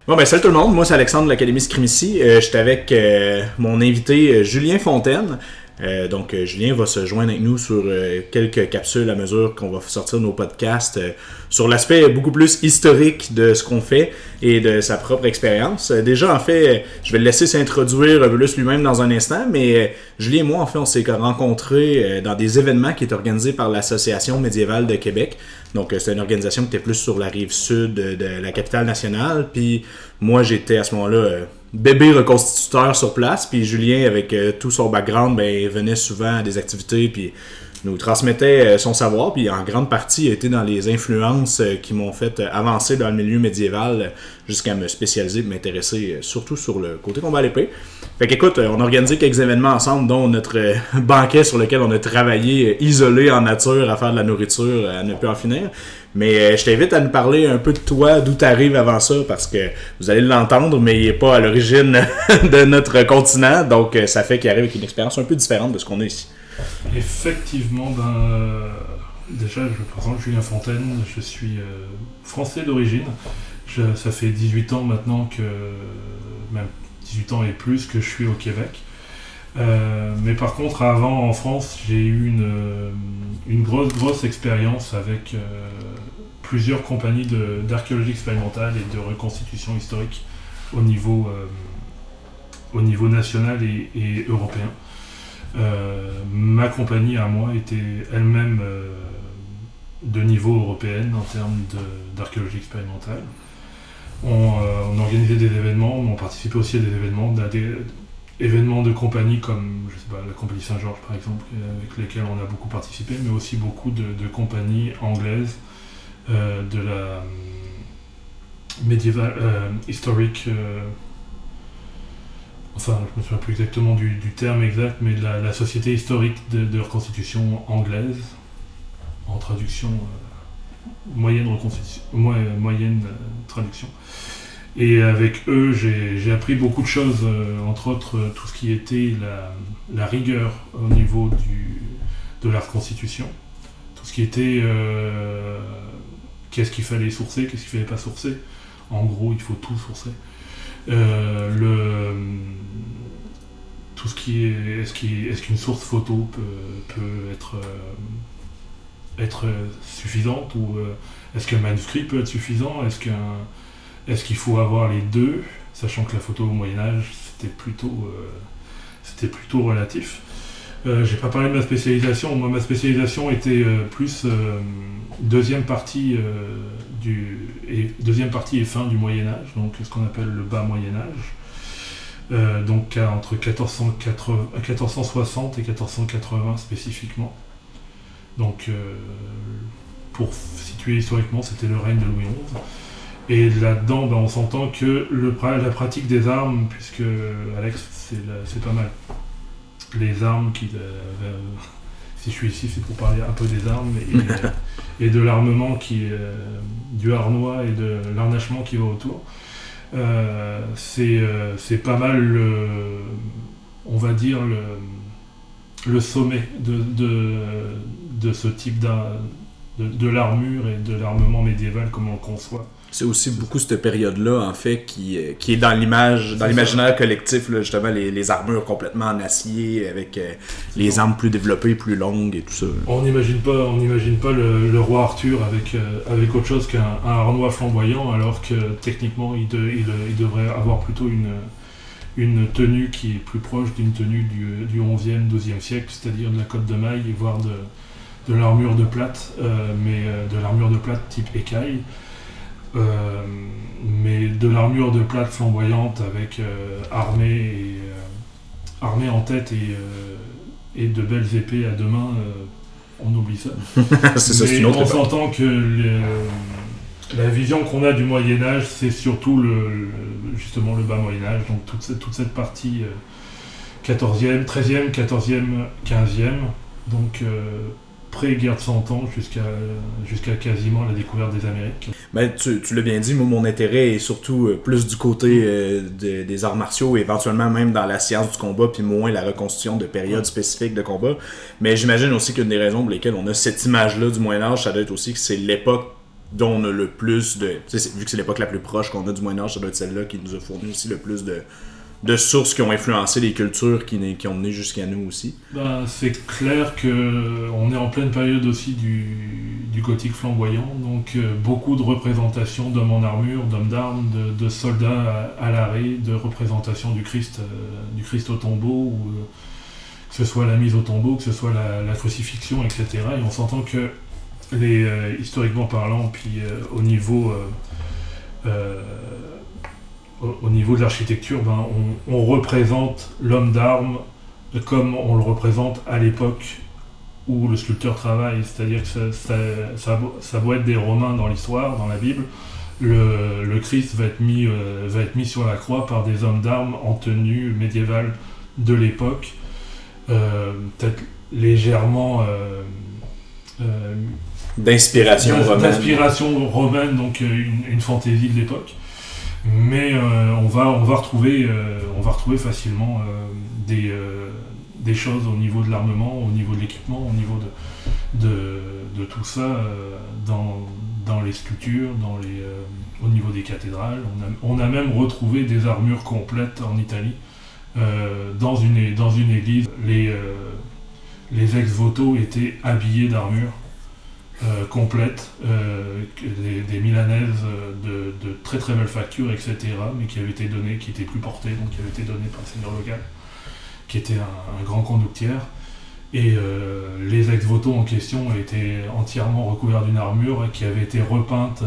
Bon, ben salut tout le monde, moi c'est Alexandre de l'Académie Scrimici. J'étais avec mon invité Julien Fontaine. Donc Julien va se joindre avec nous sur quelques capsules à mesure qu'on va sortir nos podcasts sur l'aspect beaucoup plus historique de ce qu'on fait et de sa propre expérience. Déjà en fait, je vais le laisser s'introduire un peu plus lui-même dans un instant, mais Julien et moi en fait on s'est rencontrés dans des événements qui étaient organisés par l'Association médiévale de Québec. Donc c'est une organisation qui était plus sur la rive sud de la capitale nationale, puis moi j'étais à ce moment-là bébé reconstituteur sur place, puis Julien avec tout son background venait souvent à des activités puis nous transmettait son savoir, puis en grande partie a été dans les influences qui m'ont fait avancer dans le milieu médiéval jusqu'à me spécialiser et m'intéresser surtout sur le côté combat à l'épée. Fait qu'écoute, on a organisé quelques événements ensemble, dont notre banquet sur lequel on a travaillé isolé en nature à faire de la nourriture à ne plus en finir. Mais je t'invite à nous parler un peu de toi, d'où tu arrives avant ça, parce que vous allez l'entendre, mais il n'est pas à l'origine de notre continent, donc ça fait qu'il arrive avec une expérience un peu différente de ce qu'on a ici. Effectivement, déjà je me présente Julien Fontaine, je suis français d'origine. Ça fait 18 ans maintenant même 18 ans et plus que je suis au Québec. Mais par contre, avant en France, j'ai eu une grosse expérience avec plusieurs compagnies d'archéologie expérimentale et de reconstitution historique au niveau national et européen. Ma compagnie à moi était elle-même de niveau européen en termes d'archéologie expérimentale. On organisait des événements, on participait aussi à des événements de compagnies comme la compagnie Saint-Georges par exemple, avec lesquels on a beaucoup participé, mais aussi beaucoup de compagnies anglaises de la médiévale historique. Je ne me souviens plus exactement du terme exact, mais la société historique de reconstitution anglaise, en traduction, moyenne traduction. Et avec eux, j'ai appris beaucoup de choses, entre autres tout ce qui était la rigueur au niveau de la reconstitution, tout ce qui était qu'est-ce qu'il fallait sourcer, qu'est-ce qu'il ne fallait pas sourcer. En gros, il faut tout sourcer. Tout ce qui est est-ce qu'une source photo peut être suffisante, ou est-ce qu'un manuscrit peut être suffisant, est-ce qu'il faut avoir les deux, sachant que la photo au Moyen-Âge c'était plutôt relatif. J'ai pas parlé de ma spécialisation. Moi, ma spécialisation était plus deuxième partie et fin du Moyen-Âge, donc ce qu'on appelle le bas Moyen-Âge. Donc entre 1460 et 1480 spécifiquement. Donc pour situer historiquement, c'était le règne de Louis XI. Et là-dedans, on s'entend que la pratique des armes, puisque Alex, c'est pas mal. Les armes si je suis ici, c'est pour parler un peu des armes et de l'armement du harnois et de l'harnachement qui va autour. C'est pas mal on va dire le sommet de ce type de l'armure et de l'armement médiéval comme on le conçoit. C'est aussi beaucoup cette période-là, en fait, qui est dans l'imaginaire collectif, là, justement, les armures complètement en acier, avec les armes plus développées, plus longues et tout ça. On n'imagine pas le roi Arthur avec autre chose qu'un harnois flamboyant, alors que techniquement, il devrait avoir plutôt une tenue qui est plus proche d'une tenue du 11e, 12e siècle, c'est-à-dire de la cotte de maille, voire de l'armure de plate, mais de l'armure de plate type écaille. Mais de l'armure de plate flamboyante avec armée en tête et de belles épées à deux mains, on oublie ça. C'est une autre époque. On s'entend que la vision qu'on a du Moyen-Âge, c'est surtout justement le bas Moyen-Âge, donc toute cette partie 14e, 13e, 14e, 15e, donc pré-guerre de 100 ans jusqu'à quasiment la découverte des Amériques. Tu l'as bien dit, moi mon intérêt est surtout plus du côté des arts martiaux, éventuellement même dans la science du combat, puis moins la reconstitution de périodes spécifiques de combat. Mais j'imagine aussi qu'une des raisons pour lesquelles on a cette image-là du Moyen-Âge, ça doit être aussi que c'est l'époque dont on a le plus de... Vu que c'est l'époque la plus proche qu'on a du Moyen-Âge, ça doit être celle-là qui nous a fourni aussi le plus de sources qui ont influencé les cultures qui ont mené jusqu'à nous aussi. C'est clair qu'on est en pleine période aussi du gothique flamboyant, donc beaucoup de représentations d'hommes en armure, d'hommes d'armes, de soldats à l'arrêt, de représentations du Christ au tombeau, ou que ce soit la mise au tombeau, que ce soit la crucifixion, etc. Et on s'entend que, historiquement parlant, puis au niveau de l'architecture, on représente l'homme d'armes comme on le représente à l'époque où le sculpteur travaille. C'est-à-dire que ça doit être des Romains dans l'histoire, dans la Bible. Le Christ va être mis sur la croix par des hommes d'armes en tenue médiévale de l'époque, peut-être légèrement d'inspiration romaine, donc une fantaisie de l'époque. Mais on va retrouver facilement des choses au niveau de l'armement, au niveau de l'équipement, au niveau de tout ça dans les sculptures, au niveau des cathédrales. On a même retrouvé des armures complètes en Italie. Dans une église, les ex-voto étaient habillés d'armure complète, des milanaises de très très belle facture, etc., mais qui avaient été données, qui étaient plus portées, donc qui avaient été données par le seigneur local, qui était un grand conductière. Et les ex-voto en question étaient entièrement recouverts d'une armure qui avait été repeinte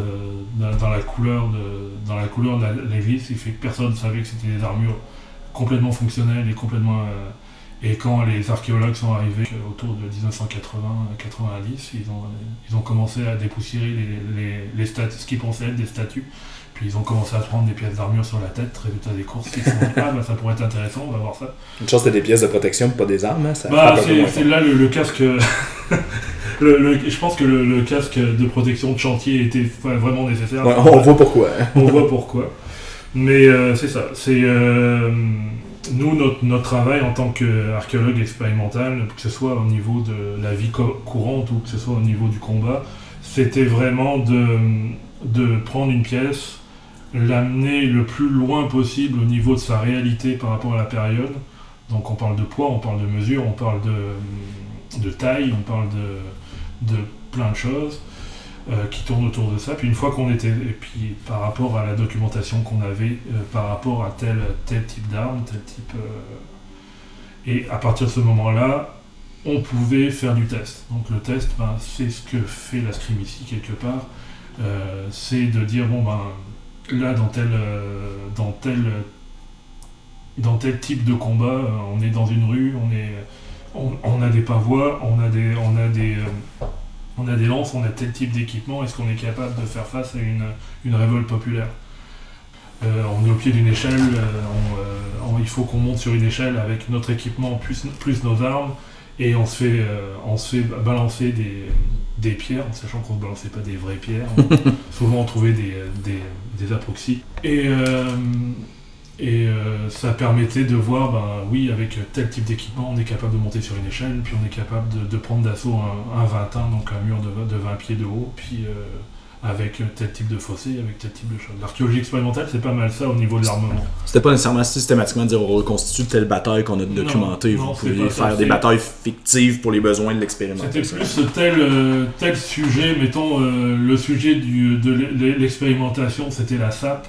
dans la couleur de l'église, ce qui fait que personne ne savait que c'était des armures complètement fonctionnelles et complètement... Et quand les archéologues sont arrivés autour de 1980-90, ils ont commencé à dépoussiérer ce qu'ils pensaient être des statues. Puis ils ont commencé à se prendre des pièces d'armure sur la tête, résultat des courses. Ils se sont dit, ça pourrait être intéressant, on va voir ça. Une chance c'était des pièces de protection, pas des armes. Hein, c'est là le casque... je pense que le casque de protection de chantier était vraiment nécessaire. Ouais, on voit pourquoi. On voit pourquoi. Mais c'est ça. C'est... Nous, notre travail en tant qu'archéologue expérimental, que ce soit au niveau de la vie courante ou que ce soit au niveau du combat, c'était vraiment de prendre une pièce, l'amener le plus loin possible au niveau de sa réalité par rapport à la période. Donc on parle de poids, on parle de mesure, on parle de taille, on parle de plein de choses qui tournent autour de ça. Puis une fois qu'on était, et puis par rapport à la documentation qu'on avait, par rapport à tel type d'arme, tel type... et à partir de ce moment-là, on pouvait faire du test. Donc le test, c'est ce que fait la Scrim ici quelque part. C'est de dire, là dans tel type de combat, on est dans une rue, on a des pavois, on a des lances, on a tel type d'équipement, est-ce qu'on est capable de faire face à une révolte populaire ? On est au pied d'une échelle, il faut qu'on monte sur une échelle avec notre équipement plus nos armes, et on se fait balancer des pierres, en sachant qu'on ne balançait pas des vraies pierres. Souvent on trouvait des approxys. Et ça permettait de voir, avec tel type d'équipement, on est capable de monter sur une échelle, puis on est capable de prendre d'assaut un 21, donc un mur de 20 pieds de haut, puis avec tel type de fossé, avec tel type de choses. L'archéologie expérimentale, c'est pas mal ça au niveau de l'armement. C'était pas nécessairement systématiquement de dire on reconstitue telle bataille qu'on a documentée, vous pouvez faire des batailles fictives pour les besoins de l'expérimentation. C'était plus tel sujet, mettons, le sujet de l'expérimentation, c'était la sape.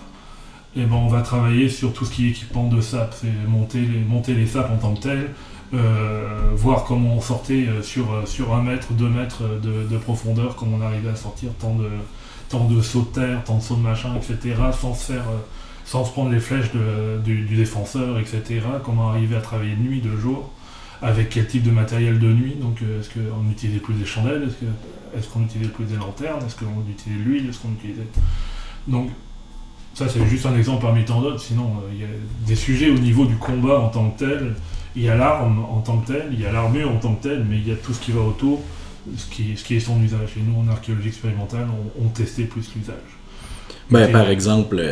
Et on va travailler sur tout ce qui est équipement de SAP, c'est monter les SAP en tant que tel, voir comment on sortait sur 1 mètre, 2 mètres de profondeur, comment on arrivait à sortir tant de sauts de terre, tant de sauts de machin, etc., sans se prendre les flèches du défenseur, etc., comment arriver à travailler de nuit, de jour, avec quel type de matériel de nuit, donc est-ce qu'on utilisait plus des chandelles, est-ce qu'on utilisait plus des lanternes, est-ce qu'on utilisait de l'huile, est-ce qu'on utilisait... Donc, ça, c'est juste un exemple parmi tant d'autres. Sinon, il y a des sujets au niveau du combat en tant que tel. Il y a l'arme en tant que tel, il y a l'armure en tant que tel, mais il y a tout ce qui va autour, ce qui est son usage. Et nous, en archéologie expérimentale, on testait plus l'usage. Par exemple,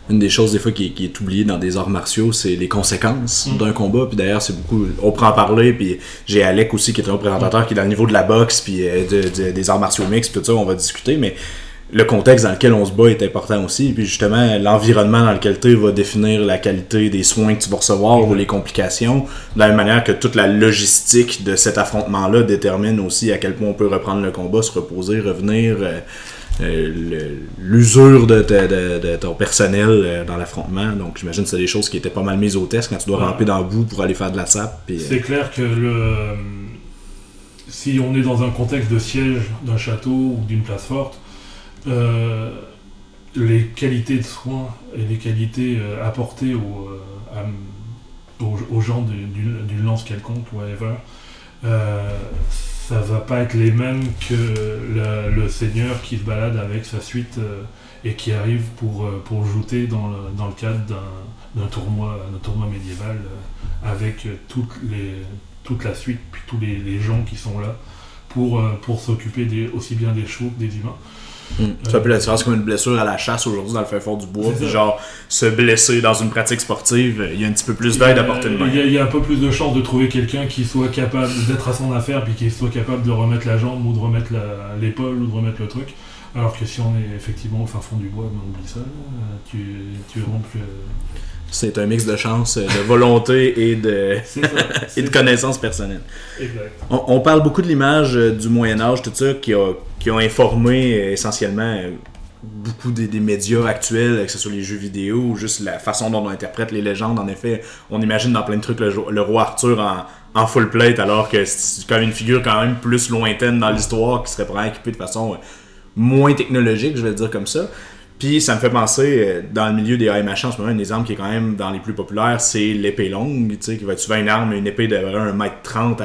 une des choses des fois qui est oubliée dans des arts martiaux, c'est les conséquences d'un combat. Puis d'ailleurs, c'est beaucoup... On pourra en parler, puis j'ai Alec aussi, qui est un représentateur, qui est dans le niveau de la boxe, puis des arts martiaux mixtes, puis tout ça, on va discuter, mais... le contexte dans lequel on se bat est important aussi. Puis justement, l'environnement dans lequel tu es va définir la qualité des soins que tu vas recevoir ou les complications. De la même manière que toute la logistique de cet affrontement-là détermine aussi à quel point on peut reprendre le combat, se reposer, revenir, l'usure de ton personnel dans l'affrontement. Donc j'imagine que c'est des choses qui étaient pas mal mises au test quand tu dois ramper dans le bout pour aller faire de la sape. Puis, c'est clair que si on est dans un contexte de siège d'un château ou d'une place forte, les qualités de soins et les qualités apportées aux gens d'une lance quelconque, whatever, ça va pas être les mêmes que le seigneur qui se balade avec sa suite et qui arrive pour jouter dans le cadre d'un tournoi médiéval avec toute la suite, puis tous les gens qui sont là pour s'occuper aussi bien des chevaux que des humains. C'est un peu la différence comme une blessure à la chasse aujourd'hui dans le fin fond du bois, puis genre se blesser dans une pratique sportive, il y a un petit peu plus d'aide à portée de main. Il y a un peu plus de chance de trouver quelqu'un qui soit capable d'être à son affaire, puis qui soit capable de remettre la jambe ou de remettre l'épaule ou de remettre le truc. Alors que si on est effectivement au fin fond du bois, on oublie ça, tu rompes. C'est un mix de chance, de volonté et de connaissances personnelles. Exact. On parle beaucoup de l'image du Moyen-Âge, tout ça, qui ont informé essentiellement beaucoup des médias actuels, que ce soit les jeux vidéo ou juste la façon dont on interprète les légendes. En effet, on imagine dans plein de trucs le roi Arthur en full plate, alors que c'est comme une figure quand même plus lointaine dans l'histoire, qui serait probablement équipée de façon moins technologique, je vais le dire comme ça. Puis ça me fait penser, dans le milieu des AMH en ce moment, un exemple qui est quand même dans les plus populaires, c'est l'épée longue, tu sais, qui va être souvent une épée de 1m30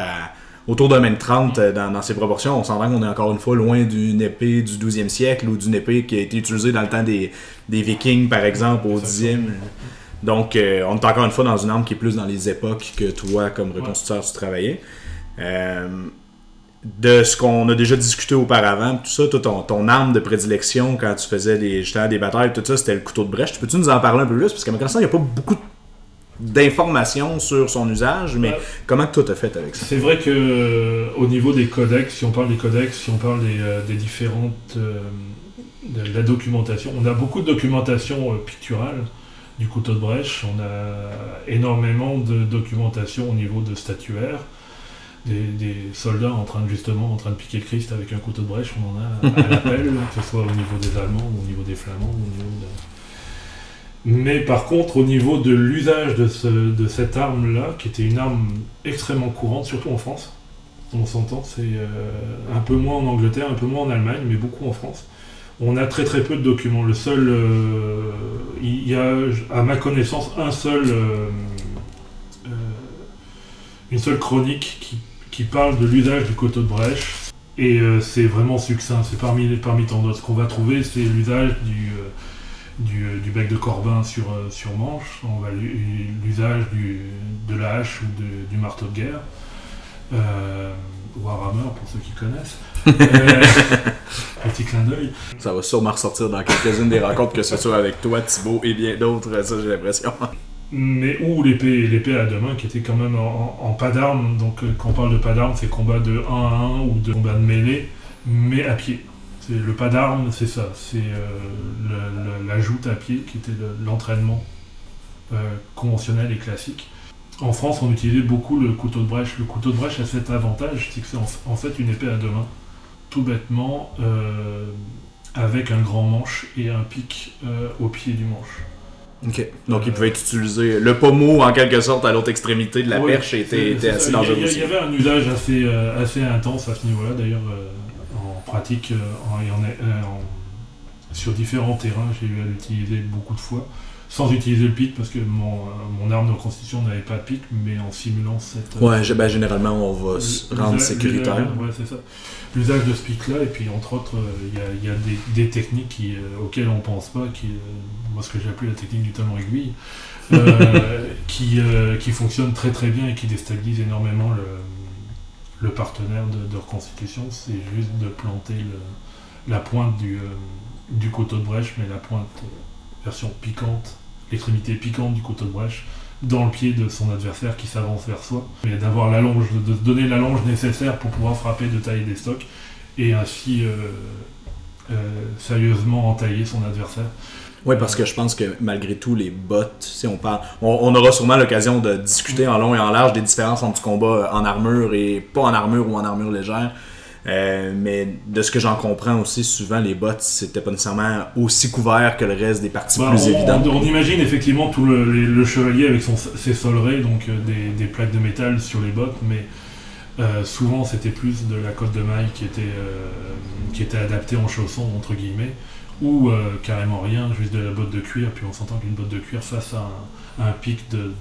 autour de 1m30 dans ses proportions. On s'entend qu'on est encore une fois loin d'une épée du 12e siècle ou d'une épée qui a été utilisée dans le temps des Vikings, par exemple, au 10e. Donc, on est encore une fois dans une arme qui est plus dans les époques que toi, comme reconstructeur, tu travaillais. De ce qu'on a déjà discuté auparavant, tout ça, toi, ton arme de prédilection quand tu faisais des batailles, tout ça, c'était le couteau de brèche. Peux-tu nous en parler un peu plus? Parce qu'à ma connaissance, il n'y a pas beaucoup d'informations sur son usage, mais comment que toi t'as fait avec ça? C'est vrai que au niveau des codex, si on parle des codex, si on parle des différentes de la documentation, on a beaucoup de documentation picturale du couteau de brèche, on a énormément de documentation au niveau de statuaires. Des soldats en train de piquer le Christ avec un couteau de brèche, on en a à l'appel, que ce soit au niveau des Allemands ou au niveau des Flamands. Mais par contre, au niveau de l'usage de cette arme-là, qui était une arme extrêmement courante, surtout en France, on s'entend, c'est un peu moins en Angleterre, un peu moins en Allemagne, mais beaucoup en France. On a très très peu de documents. Le seul, il y a à ma connaissance une seule chronique qui parle de l'usage du couteau de brèche, et c'est vraiment succinct, c'est parmi tant d'autres. Ce qu'on va trouver, c'est l'usage du bec de Corbin sur manche, l'usage de la hache ou du marteau de guerre, Warhammer pour ceux qui connaissent. Petit clin d'œil. Ça va sûrement ressortir dans quelques-unes des rencontres, que ce soit avec toi, Thibaut, et bien d'autres, ça j'ai l'impression. Mais ou l'épée à deux mains qui était quand même en pas d'armes. Donc quand on parle de pas d'armes, c'est combat de 1 à 1 ou de combat de mêlée, mais à pied. Le pas d'armes, c'est ça, c'est la joute à pied qui était l'entraînement conventionnel et classique. En France, on utilisait beaucoup le couteau de brèche. Le couteau de brèche a cet avantage, c'est que c'est en fait une épée à deux mains, tout bêtement, avec un grand manche et un pic au pied du manche. Ok, donc il pouvait être utilisé. Le pommeau, en quelque sorte, à l'autre extrémité de la perche était assez dangereux aussi. Il y avait un usage assez intense à ce niveau-là, d'ailleurs, en pratique, sur différents terrains, j'ai eu à l'utiliser beaucoup de fois, sans utiliser le pic, parce que mon arme de reconstitution n'avait pas de pic, mais en simulant cette... Ouais, généralement, on va se rendre sécuritaire. Ouais, c'est ça. L'usage de ce pic-là, et puis entre autres, il y a des techniques auxquelles on ne pense pas, moi ce que j'ai appelé la technique du talon aiguille, qui fonctionne très très bien et qui déstabilise énormément le partenaire de reconstitution. C'est juste de planter la pointe du couteau de brèche, mais la pointe version piquante, l'extrémité piquante du couteau de brèche, dans le pied de son adversaire qui s'avance vers soi, et d'avoir l'allonge, de donner l'allonge nécessaire pour pouvoir frapper de taille des stocks, et ainsi sérieusement entailler son adversaire. Oui, parce que je pense que malgré tout, les bottes, si on parle, on aura sûrement l'occasion de discuter en long et en large des différences entre du combat en armure et pas en armure ou en armure légère. Mais de ce que j'en comprends aussi, souvent les bottes, c'était pas nécessairement aussi couvert que le reste des parties plus évidentes. On imagine effectivement tout le chevalier avec ses solerets, donc des plaques de métal sur les bottes, mais souvent c'était plus de la cotte de maille qui était adaptée en chaussons, entre guillemets, ou carrément rien, juste de la botte de cuir, puis on s'entend qu'une botte de cuir face à un pic de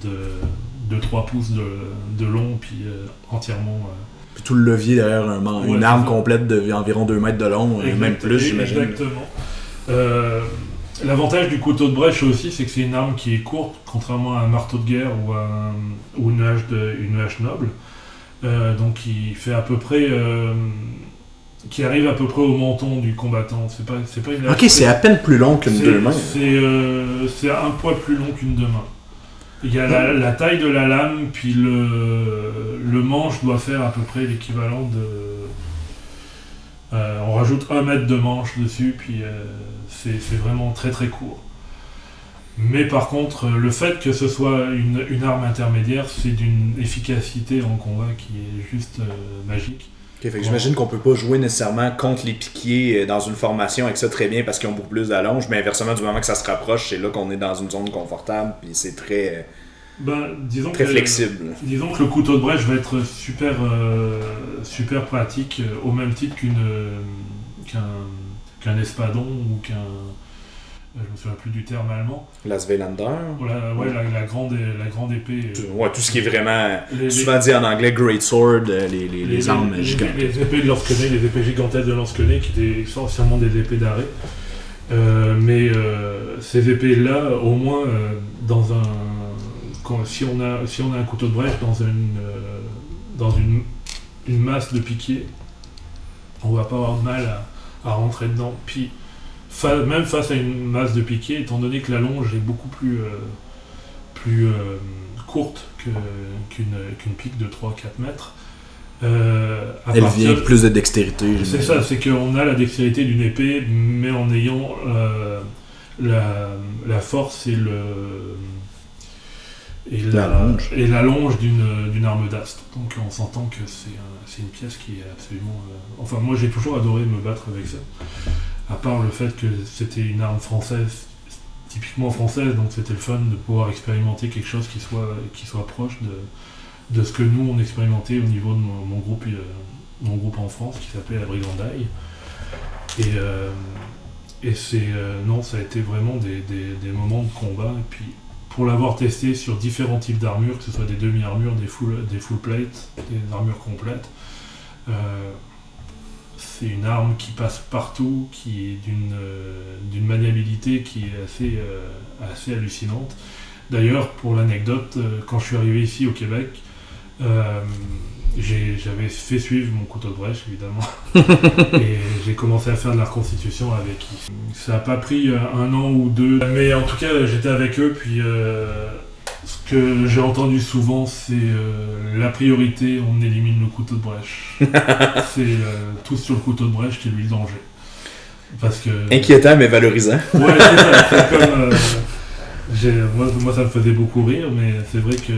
3 pouces de long, puis entièrement... Puis tout le levier derrière une arme complète d'environ 2 mètres de long, et même plus, j'imagine. Exactement. L'avantage du couteau de brèche aussi, c'est que c'est une arme qui est courte, contrairement à un marteau de guerre ou une hache noble. Donc qui fait à peu près... qui arrive à peu près au menton du combattant. C'est pas une hache. Ok, c'est à peine plus long qu'une deux mains. C'est un poil plus long qu'une deux mains. Il y a la taille de la lame, puis le manche doit faire à peu près l'équivalent de... on rajoute 1 mètre de manche dessus, puis c'est vraiment très très court. Mais par contre, le fait que ce soit une arme intermédiaire, c'est d'une efficacité en combat qui est juste magique. Okay, fait que j'imagine qu'on peut pas jouer nécessairement contre les piquiers dans une formation avec ça très bien parce qu'ils ont beaucoup plus d'allonge, mais inversement, du moment que ça se rapproche, c'est là qu'on est dans une zone confortable, puis c'est très flexible. Disons que le couteau de brèche va être super, super pratique, au même titre qu'un espadon ou qu'un... Je me souviens plus du terme allemand. La Sveilander. La grande épée. Tout ce qui est vraiment, souvent dit en anglais, Great Sword, les armes gigantes. Les épées de Lansquenet, les épées gigantesques de Lansquenet, qui étaient essentiellement des épées d'arrêt. Mais ces épées-là, au moins, si on a un couteau de brèche dans une masse de piquier, on va pas avoir de mal à rentrer dedans. Puis, même face à une masse de piquet, étant donné que la longe est beaucoup plus courte qu'une pique de 3-4 mètres, elle vient avec plus de dextérité. C'est ça, c'est qu'on a la dextérité d'une épée, mais en ayant la force et la longe d'une arme d'astre. Donc on s'entend que c'est une pièce qui est absolument... Enfin, moi j'ai toujours adoré me battre avec ça. À part le fait que c'était une arme française, typiquement française, donc c'était le fun de pouvoir expérimenter quelque chose qui soit proche de ce que nous on expérimentait au niveau de mon groupe en France qui s'appelait la Brigandaille. Et ça a été vraiment des moments de combat. Et puis pour l'avoir testé sur différents types d'armures, que ce soit des demi-armures, des full plates, des armures complètes, c'est une arme qui passe partout, qui est d'une maniabilité qui est assez hallucinante. D'ailleurs, pour l'anecdote, quand je suis arrivé ici au Québec, j'avais fait suivre mon couteau de brèche, évidemment, et j'ai commencé à faire de la reconstitution avec. Ça n'a pas pris 1 an ou 2, mais en tout cas, j'étais avec eux, puis ce que j'ai entendu souvent, c'est la priorité, on élimine le couteau de brèche. C'est tout sur le couteau de brèche qui est lui le danger. Parce que... Inquiétant mais valorisant. Ouais, c'est ça, c'est comme... moi, ça me faisait beaucoup rire, mais c'est vrai que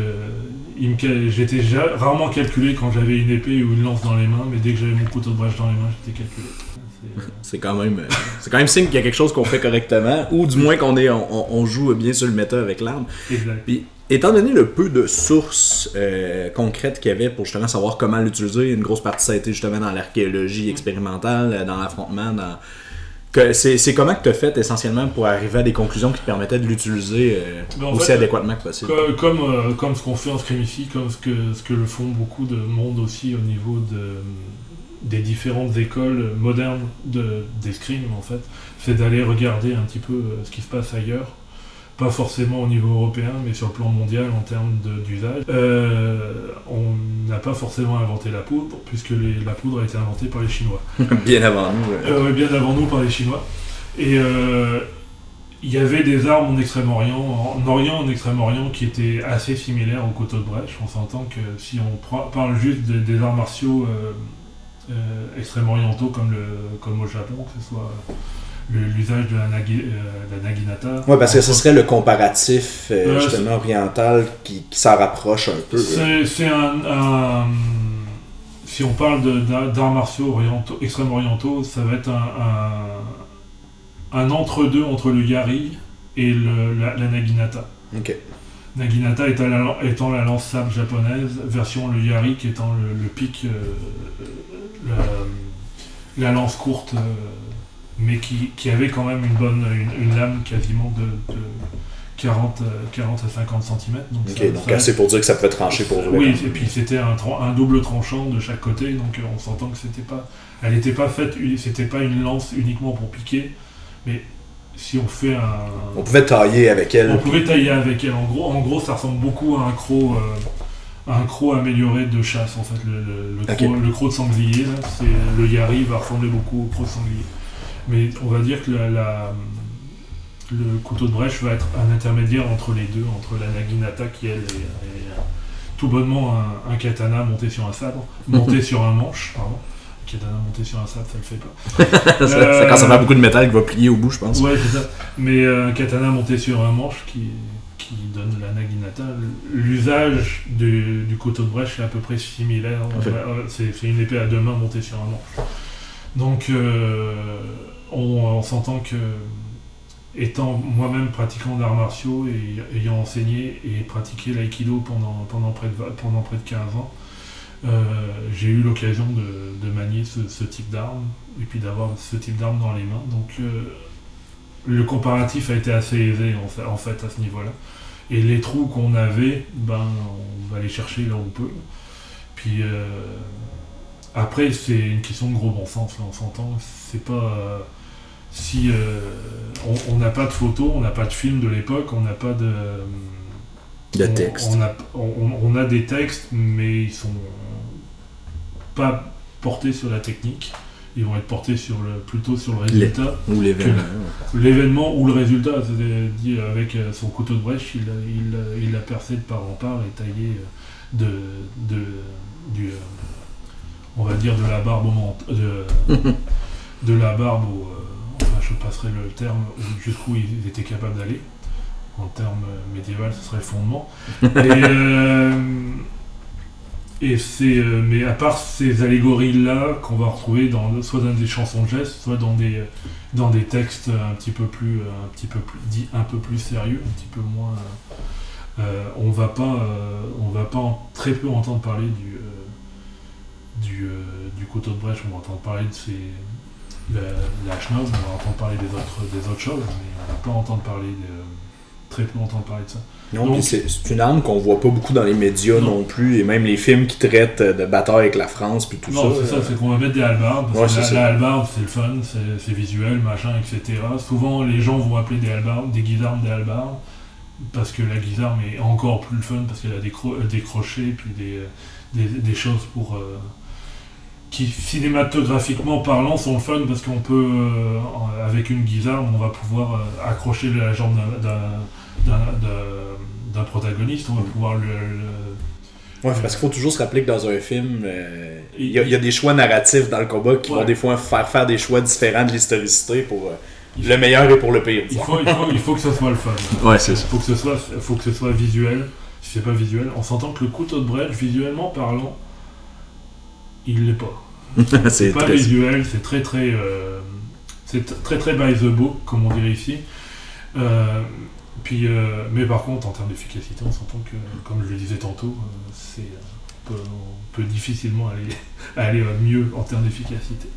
j'étais rarement calculé quand j'avais une épée ou une lance dans les mains, mais dès que j'avais mon couteau de brèche dans les mains, j'étais calculé. C'est quand même signe qu'il y a quelque chose qu'on fait correctement, ou du moins on joue bien sur le méta avec l'arme. Exact. Puis, étant donné le peu de sources concrètes qu'il y avait pour justement savoir comment l'utiliser, une grosse partie ça a été justement dans l'archéologie expérimentale, dans l'affrontement, c'est comment que tu as fait essentiellement pour arriver à des conclusions qui te permettaient de l'utiliser adéquatement que possible? Comme ce qu'on fait en Scrim ici, comme ce que le font beaucoup de monde aussi au niveau des différentes écoles modernes d'escrime, en fait, c'est d'aller regarder un petit peu ce qui se passe ailleurs. Pas forcément au niveau européen, mais sur le plan mondial en termes d'usage. On n'a pas forcément inventé la poudre, puisque la poudre a été inventée par les Chinois. Bien avant nous. Bien avant nous par les Chinois. Et il y avait des armes en Extrême-Orient qui étaient assez similaires au couteau de brèche. On s'entend que si on parle juste des arts martiaux extrêmement orientaux comme au Japon, que ce soit l'usage de la naginata. Ouais, parce que ce serait le comparatif justement oriental qui s'en rapproche un peu. C'est si on parle d'arts martiaux extrêmement orientaux, ça va être un entre-deux entre le yari et la naginata. Ok. Naginata étant la lance sabre japonaise, version le yari qui étant le pic, la lance courte, mais qui avait quand même une lame quasiment de 40 à 50 cm. Donc assez pour dire que ça peut trancher pour vous. Oui, et puis c'était un double tranchant de chaque côté, donc on s'entend que elle n'était pas faite, c'était pas une lance uniquement pour piquer, mais si on fait on pouvait tailler avec elle. On pouvait tailler avec elle. En gros, ça ressemble beaucoup à un croc amélioré de chasse, en fait. Le croc de sanglier, là, le yari va ressembler beaucoup au croc de sanglier. Mais on va dire que le couteau de brèche va être un intermédiaire entre les deux, entre la naginata qui elle est tout bonnement un katana monté sur un sabre, monté sur un manche, pardon. Katana monté sur un sabre, ça le fait pas. Ça quand ça fait beaucoup de métal qui va plier au bout, je pense. Ouais, c'est ça. Mais un katana monté sur un manche qui donne la naginata. L'usage du couteau de brèche est à peu près similaire. C'est une épée à deux mains montée sur un manche. Donc on s'entend que, étant moi-même pratiquant d'arts martiaux et ayant enseigné et pratiqué l'aïkido pendant près de 15 ans, j'ai eu l'occasion de manier ce type d'arme et puis d'avoir ce type d'arme dans les mains. Donc le comparatif a été assez aisé en fait à ce niveau-là. Et les trous qu'on avait, on va les chercher là où on peut. Puis après, c'est une question de gros bon sens, là, on s'entend. C'est pas si on n'a pas de photos, on n'a pas de films de l'époque, on n'a pas de texte. On a des textes, mais ils sont pas portés sur la technique. Ils vont être portés plutôt sur le résultat. Ou l'événement. L'événement ou le résultat. C'est-à-dire, avec son couteau de brèche, il l'a percé de part en part et taillé on va dire de la barbe de la barbe enfin je passerai le terme jusqu'où ils étaient capables d'aller. En termes médiéval, ce serait le fondement. Mais à part ces allégories-là qu'on va retrouver soit dans des chansons de gestes, soit dans des textes un peu plus sérieux, un petit peu moins. On va pas très peu entendre parler du couteau de brèche. On va entendre parler de la schnoz, on va entendre parler des autres choses, mais on va pas entendre parler très peu entendre parler de ça. Non, donc, c'est une arme qu'on voit pas beaucoup dans les médias non plus, et même les films qui traitent de bataille avec la France, puis tout ça. Non, c'est ça, c'est qu'on va mettre des hallebardes, parce que la hallebarde, c'est le fun, c'est visuel, machin, etc. Souvent, les gens vont appeler des guisarmes des hallebardes, parce que la guisarme est encore plus le fun, parce qu'elle a des crochets, puis des choses qui, cinématographiquement parlant, sont le fun, parce qu'on peut, avec une guisarme, on va pouvoir accrocher la jambe d'un protagoniste, on va pouvoir Ouais, parce qu'il faut toujours se rappeler que dans un film, il y a des choix narratifs dans le combat qui vont des fois faire des choix différents de l'historicité pour le meilleur et pour le pire. Il faut que ce soit le fun. Ouais, c'est ça. Faut que ce soit visuel. Si c'est pas visuel, on s'entend que le couteau de brèche, visuellement parlant, il l'est pas. c'est pas visuel, c'est très très by the book, comme on dirait ici. Mais par contre, en termes d'efficacité, on s'entend que, comme je le disais tantôt, on peut difficilement aller mieux en termes d'efficacité.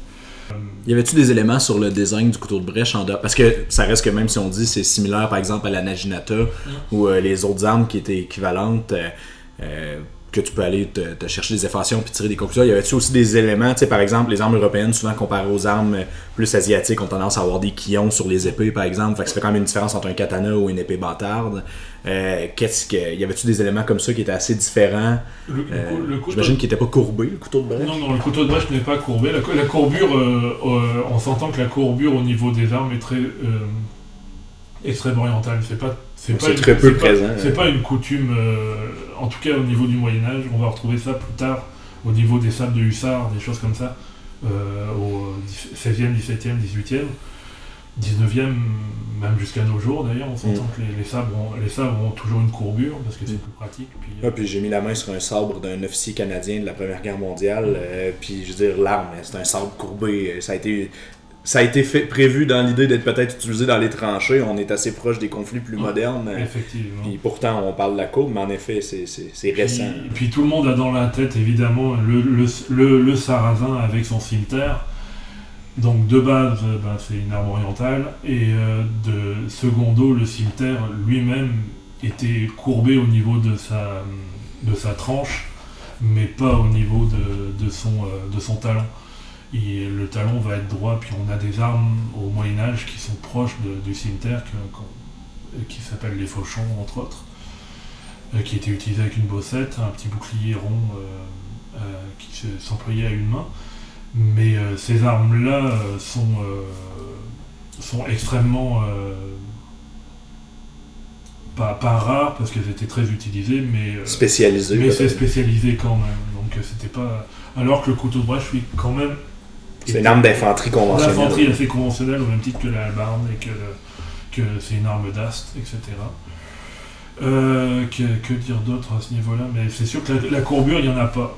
Y avait-tu des éléments sur le design du couteau de brèche en dehors? Parce que ça reste que même si on dit c'est similaire par exemple à la naginata ou les autres armes qui étaient équivalentes, que tu peux aller te chercher des informations puis tirer des conclusions. Y avait-tu aussi des éléments, tu sais, par exemple, les armes européennes, souvent comparées aux armes plus asiatiques, ont tendance à avoir des quillons sur les épées, par exemple. Fait que ça fait quand même une différence entre un katana ou une épée bâtarde. Y avait-tu des éléments comme ça qui étaient assez différents? J'imagine qu'il n'était pas courbé, le couteau de brèche. Non, le couteau de brèche n'est pas courbé. La courbure, on s'entend que la courbure au niveau des armes est très extrême orientale. C'est pas une coutume, en tout cas au niveau du Moyen-Âge. On va retrouver ça plus tard au niveau des sabres de hussards, des choses comme ça. au 16e, 17e, 18e, 19e, même jusqu'à nos jours d'ailleurs, on s'entend que les sabres ont toujours une courbure parce que c'est plus pratique. Puis j'ai mis la main sur un sabre d'un officier canadien de la Première Guerre mondiale, puis je veux dire, l'arme, c'est un sabre courbé, ça a été prévu dans l'idée d'être peut-être utilisé dans les tranchées, on est assez proche des conflits plus modernes, effectivement. Puis pourtant on parle de la courbe, mais en effet c'est récent. Puis tout le monde a dans la tête évidemment le sarrasin avec son cimeterre. Donc de base, c'est une arme orientale, et de secondo, le cimeterre lui-même était courbé au niveau de sa tranche, mais pas au niveau de son talon. Et le talon va être droit, puis on a des armes au Moyen-Âge qui sont proches du cimeterre, qui s'appellent les fauchons, entre autres, qui étaient utilisés avec une bossette, un petit bouclier rond qui s'employait à une main. Mais ces armes-là sont extrêmement pas rares parce qu'elles étaient très utilisées, mais spécialisées. Mais c'est spécialisé quand même. Donc c'était pas. Alors que le couteau de brèche, lui, quand même. C'est une arme d'infanterie conventionnelle. D'infanterie assez conventionnelle, au même titre que la hallebarde et que c'est une arme d'ast, etc. Que dire d'autre à ce niveau-là? Mais c'est sûr que la courbure, il n'y en a pas.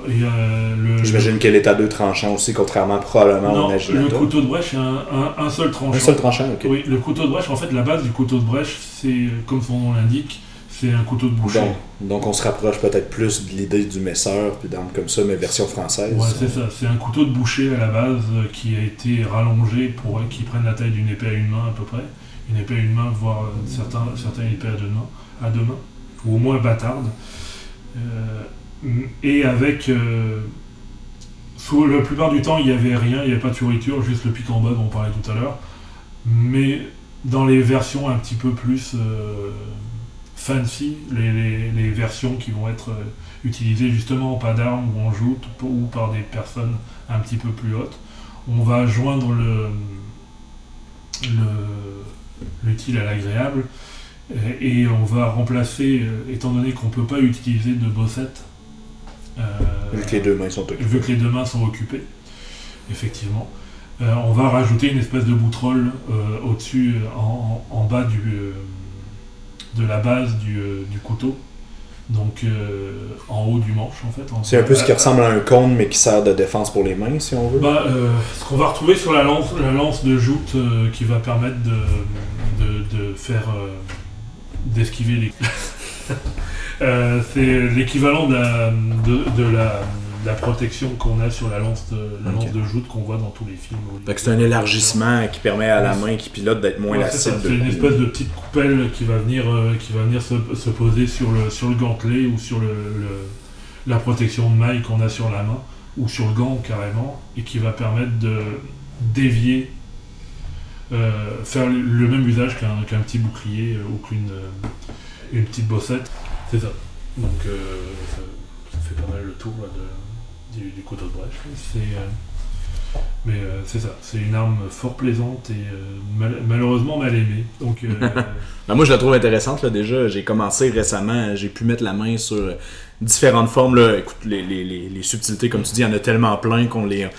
J'imagine qu'elle est à 2 tranchants aussi, contrairement probablement non, au Nagiator. Le couteau de brèche, c'est un seul tranchant. Un seul tranchant, ok. Oui, le couteau de brèche, en fait, la base du couteau de brèche, c'est, comme son nom l'indique, c'est un couteau de boucher. Donc on se rapproche peut-être plus de l'idée du messeur, puis d'armes comme ça, mais version française. Ouais, c'est ça. C'est un couteau de boucher à la base qui a été rallongé pour qu'il prenne la taille d'une épée à une main à peu près. Une épée à une main, voire certaines épées à deux mains, ou au moins bâtarde. Et avec... la plupart du temps, il n'y avait rien, il n'y avait pas de fioriture, juste le pic en bas dont on parlait tout à l'heure. Mais dans les versions un petit peu plus fancy, les versions qui vont être utilisées justement en pas d'armes ou en joute ou par des personnes un petit peu plus hautes, on va joindre l'utile à l'agréable et on va remplacer, étant donné qu'on ne peut pas utiliser de bossette, vu que les deux mains sont occupées. Vu que les deux mains sont occupées, effectivement. On va rajouter une espèce de boutrolle au-dessus, en bas de la base du couteau. Donc en haut du manche, en fait. C'est un peu ce qui ressemble à un cône, mais qui sert de défense pour les mains, si on veut. Ce qu'on va retrouver sur la lance de joute qui va permettre de faire... d'esquiver les... c'est l'équivalent de la protection qu'on a sur la lance de joute qu'on voit dans tous les films. C'est un élargissement qui permet à la main qui pilote d'être moins lassée. C'est une espèce de petite coupelle qui va venir se poser sur le gantelet ou sur la protection de maille qu'on a sur la main ou sur le gant carrément, et qui va permettre de dévier, faire le même usage qu'un petit bouclier ou qu'une petite bossette. C'est ça. Donc ça fait pas mal le tour là, du couteau de brèche. Mais c'est ça. C'est une arme fort plaisante et malheureusement mal aimée. Donc, moi je la trouve intéressante. Là, déjà, j'ai commencé récemment, j'ai pu mettre la main sur différentes formes. Là. Écoute, les subtilités, comme tu dis, il y en a tellement plein qu'on les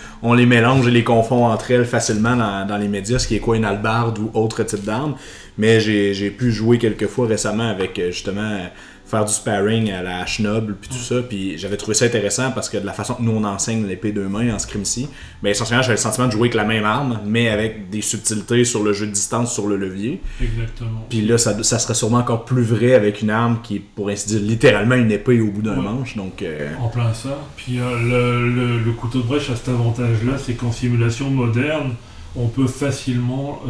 mélange et les confond entre elles facilement dans les médias, ce qui est quoi une hallebarde ou autre type d'arme. Mais j'ai pu jouer quelques fois récemment avec justement faire du sparring à la hache noble puis tout ça, puis j'avais trouvé ça intéressant parce que de la façon que nous on enseigne l'épée deux mains en scrimsy, mais essentiellement j'avais le sentiment de jouer avec la même arme mais avec des subtilités sur le jeu de distance sur le levier. Exactement. Puis là ça serait sûrement encore plus vrai avec une arme qui est pour ainsi dire littéralement une épée au bout d'un manche. Donc en plein ça. Puis le couteau de brèche a cet avantage là, c'est qu'en simulation moderne on peut facilement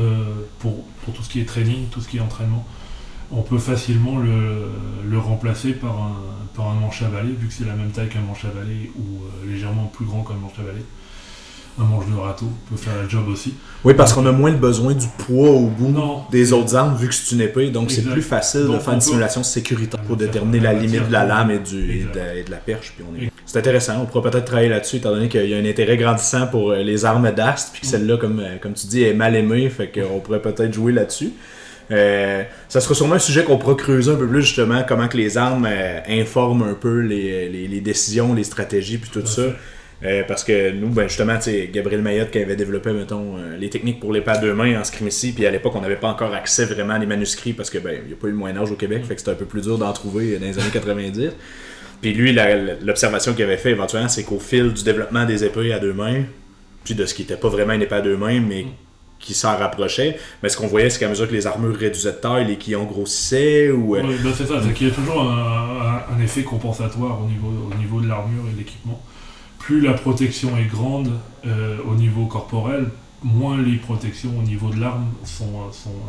pour tout ce qui est training, tout ce qui est entraînement, on peut facilement le remplacer par un manche à balai, vu que c'est la même taille qu'un manche à balai ou légèrement plus grand qu'un manche à balai. Un manche de râteau peut faire le job aussi. Oui, parce qu'on a moins le besoin du poids au bout des autres armes, vu que c'est une épée, donc exact. C'est plus facile de faire une simulation sécuritaire pour déterminer la limite de la lame et de la perche. Puis c'est intéressant, on pourra peut-être travailler là-dessus, étant donné qu'il y a un intérêt grandissant pour les armes d'ast, puis que celle-là, comme tu dis, est mal aimée, fait qu'on pourrait peut-être jouer là-dessus. Ça sera sûrement un sujet qu'on pourra creuser un peu plus, justement, comment que les armes informent un peu les décisions, les stratégies, puis tout ça. Parce que nous, ben justement, Gabriel Mayotte qui avait développé, mettons, les techniques pour l'épée à 2 mains en scrimmie, puis à l'époque, on n'avait pas encore accès vraiment à des manuscrits parce que il n'y a pas eu le Moyen-Âge au Québec, fait que c'était un peu plus dur d'en trouver dans les années 90. Puis lui, l'observation qu'il avait fait éventuellement, c'est qu'au fil du développement des épées à 2 mains, puis de ce qui n'était pas vraiment une épée à 2 mains, mais qui s'en rapprochait, mais ce qu'on voyait, c'est qu'à mesure que les armures réduisaient de taille, les quillons grossissaient, ou... Oui, ben c'est ça, c'est qu'il y a toujours un effet compensatoire au niveau de l'armure et de l'équipement. Plus la protection est grande au niveau corporel, moins les protections au niveau de l'arme sont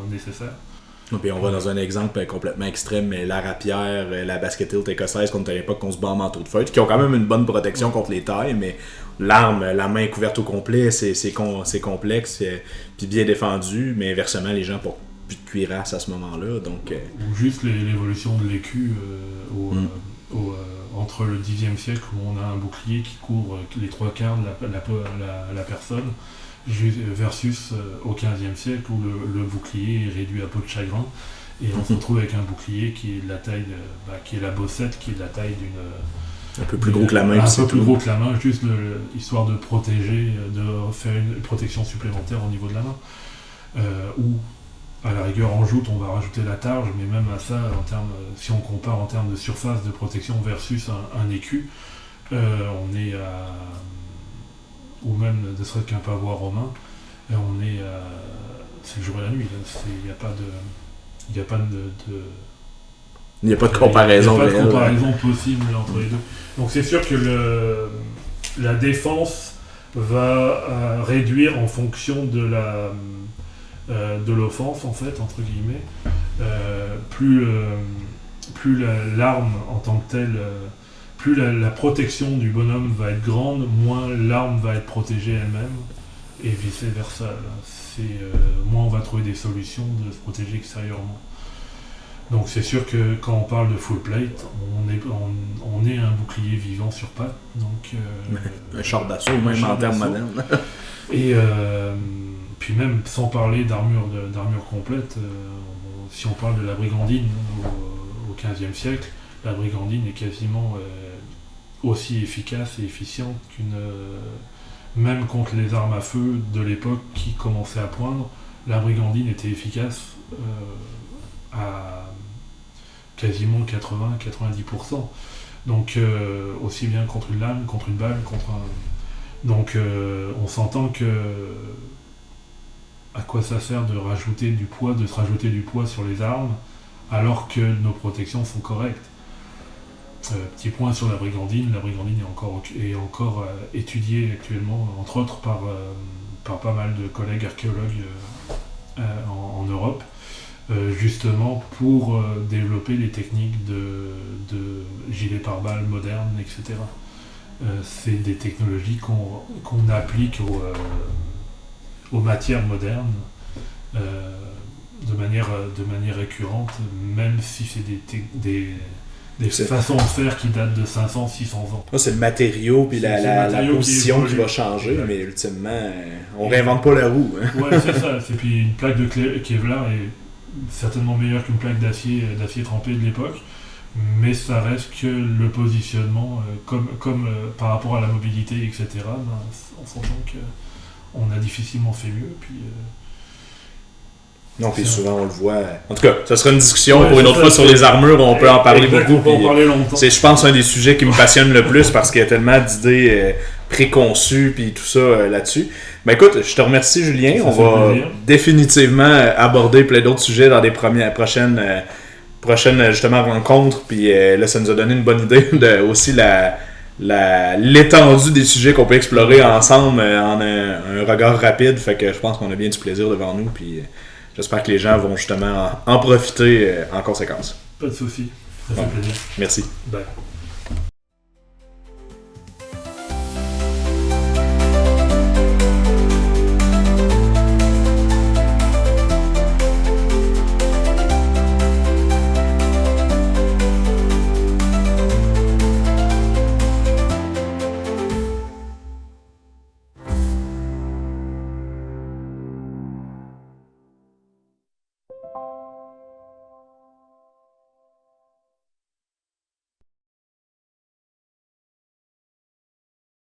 nécessaires. Puis on va dans un exemple complètement extrême, mais la rapière, la basket hilt écossaise, comme à l'époque qu'on se bat en manteau de feutre, qui ont quand même une bonne protection contre les tailles, mais l'arme, la main couverte au complet, c'est complexe, puis bien défendu, mais inversement, les gens portent plus de cuirasse à ce moment-là. Donc, ou juste l'évolution de l'écu entre le Xe siècle, où on a un bouclier qui couvre les 3/4 de la personne, versus au XVe siècle où le bouclier est réduit à peau de chagrin et on se retrouve avec un bouclier qui est de la taille qui est la bossette, qui est de la taille d'une un peu plus gros que la main, un peu plus gros que la main, juste histoire de protéger, de faire une protection supplémentaire au niveau de la main, ou à la rigueur en joute on va rajouter la targe, mais même à ça, si on compare en termes de surface de protection versus un écu, on est à, ou même ne serait-ce qu'un pavois romain, et on est c'est le jour et la nuit, il n'y a pas de comparaison possible entre les deux. Donc c'est sûr que la défense va réduire en fonction de l'offense, en fait, entre guillemets. Plus l'arme en tant que telle, plus la protection du bonhomme va être grande, moins l'arme va être protégée elle-même, et vice versa. Moins on va trouver des solutions de se protéger extérieurement. Donc c'est sûr que quand on parle de full plate, on est un bouclier vivant sur pattes. Donc, un char d'assaut, même en termes modernes. Et puis même sans parler d'armure complète, si on parle de la brigandine au XVe siècle, la brigandine est quasiment aussi efficace et efficiente même contre les armes à feu de l'époque qui commençaient à poindre. La brigandine était efficace à quasiment 80-90%. Donc aussi bien contre une lame, contre une balle, Donc on s'entend que à quoi ça sert de se rajouter du poids sur les armes alors que nos protections sont correctes. Petit point sur la brigandine est encore étudiée actuellement, entre autres par pas mal de collègues archéologues en Europe, justement pour développer les techniques de gilet pare-balles modernes, etc. C'est des technologies qu'on applique aux matières modernes de manière récurrente, même si c'est des façons de faire qui datent de 500-600 ans. C'est le matériau puis la position qui va changer, mais ultimement, on réinvente pas la roue. Hein. Ouais, c'est ça. Et puis une plaque de Kevlar est certainement meilleure qu'une plaque d'acier trempé de l'époque, mais ça reste que le positionnement, comme par rapport à la mobilité, etc., on s'entend qu'on a difficilement fait mieux. Puis, non, puis souvent on le voit. En tout cas, ça sera une discussion pour une autre fois sur les armures, on peut en parler beaucoup. On peut en parler longtemps. C'est, je pense, un des sujets qui me passionne le plus parce qu'il y a tellement d'idées préconçues puis tout ça là-dessus. Ben écoute, je te remercie Julien. On va définitivement aborder plein d'autres sujets dans des prochaines justement rencontres. Puis là, ça nous a donné une bonne idée de aussi l'étendue des sujets qu'on peut explorer ensemble en un regard rapide. Fait que je pense qu'on a bien du plaisir devant nous. Puis j'espère que les gens vont justement en profiter en conséquence. Pas de souci. Ça fait plaisir. Merci. Bye.